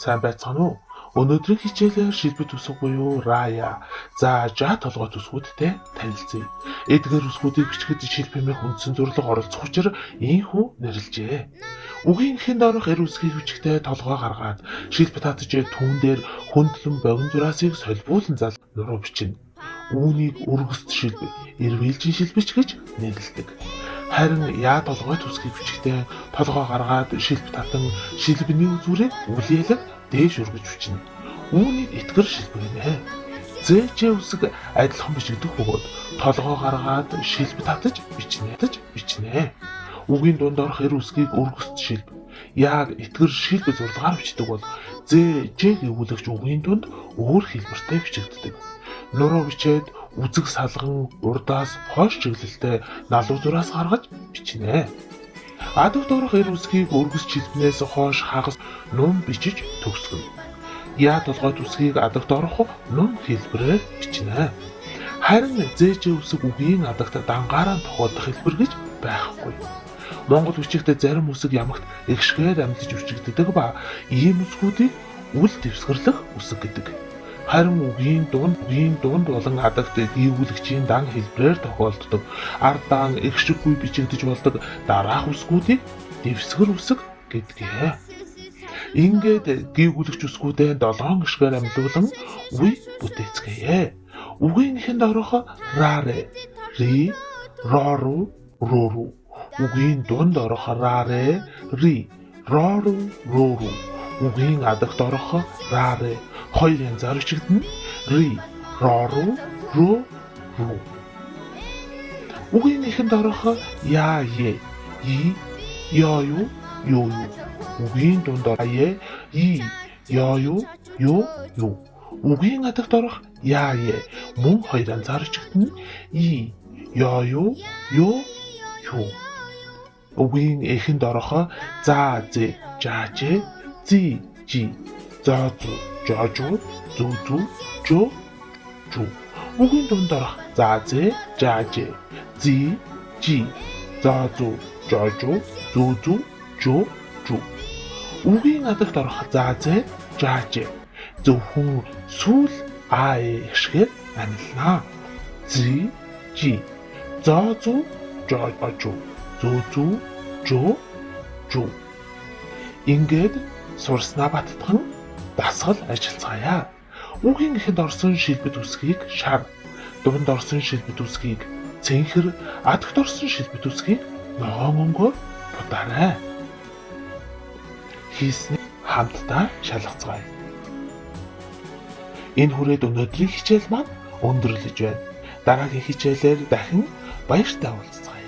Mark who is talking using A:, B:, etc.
A: сайн байцгаана уу? Өнөөдрийн хичээлээр шилбэт үсэг буюу рая, за жа толгой үсгүүдтэй танилцъя. Эдгээр үсгүүдийг бичгэд шилбэмэх үндсэн зорилго оролцох учраа ийхүү нэрлэжээ. Үгийн эхэнд орох эр үсгийг бичгтээ толгой гаргаад шилбэ татж түүн дээр хөндлөн богино зураасыг солбуулан зал нуруу бичнэ. Үүнийг өргөст шилбэ, эрвээлжин шилбэч гэж нэрлэдэг. Харин яа толгой үсгийг бичгтээ толгой гаргаад шилбэ татан шилбэний үзүүрээ үлээлэг дээш өргөж бичнэ. Үүнийг итгэр шилбэ гэнэ. Зээжээ үсэг адилхан бичигдэх бөгөөд толгой гаргаад шилбэ татаж бичнэ. Үгийн дунд орох эр үсгийг өргөст шилбэ. Яг итгэр шилбэ зурлагаар бичдэг бол зээжээ гэвүүлэгч үгийн дунд өөр хэлбэртэй бичигддэг. Нуруу бичээд үзэг салган урдаас хойш чиглэлтэй налуу зураас гаргаж бичнэ. Адагт орох эр үсгийг өргөс шилбэнээс хойш хагас нум бичиж төгсгөнө. Яа толгойд үсгийг адагт орох нум хэлбэрээр бичнэ. Харин зээжээ үсэг үгийн адагт дангаараа тохиолдох хэлбэр гэж байхгүй. Монгол бичигтээ зарим үсэг ямагт эгшгээр амьдж бичигддэг ба ийм үсгүүдийг үл дэвсгэрлэх үсэг гэдэг. Харин үгийн дунд болон адагт гүйвүүлэгчийн дан хэлбэрээр тохиолддог ард дан эгшиггүй бичигдэж болдог дараах үсгүүдийг дэвсгэр үсэг гэдгээ. Ингээд гүйвүүлэгч үсгүүдээ 7 гишгээр амьлуулан үе бүтээцгээе. Үгийн эхэнд орох раре, ри, рору, рору. Үгийн дунд орох раре, ри, рору, рору. Үгийн адагт орох раре хоёр янзаар бичигдэнэ. Ри, рору, ру, ру. Үгийн эхэнд орох яа, е, и, ёю, ёю. Үгийн дунд орох е, и, ёю, ё, ю. Үгийн адагт орох яа, е мөн хоёр янзаар бичигдэнэ. И, ёю, ё, ю. Үгийн эхэнд орох за, зе, жааже, зи, жи, зоозу, жожу, зүүзүү, жо, жу. Үгийн дунд орох за, зе, жааже, зи, жи, зоозу, жожу, зүүзүү, жо, жу. Үгийн адагт орох за, зе, жааже зөвхөн сүүл аашгээр амьлнаа. Зи, жи, зоозу, жожу, зүүзүү, жо, жу. Ингээд сурснаа баттган дасгал ажиллацгаая. Үгийн эхэнд орсон шилбэт үсгийг шар, дунд орсон шилбэт үсгийг цэнхэр, адагт орсон шилбэт үсгийг ногоон өнгөөр будаарай. Хийсний хамтдаа шалгацгаая. Энэ хүрээд өнөөдрийн хичээл маань өндөрлөж байна. Дараагийн хичээлээр дахин баяртай уулзцгаая.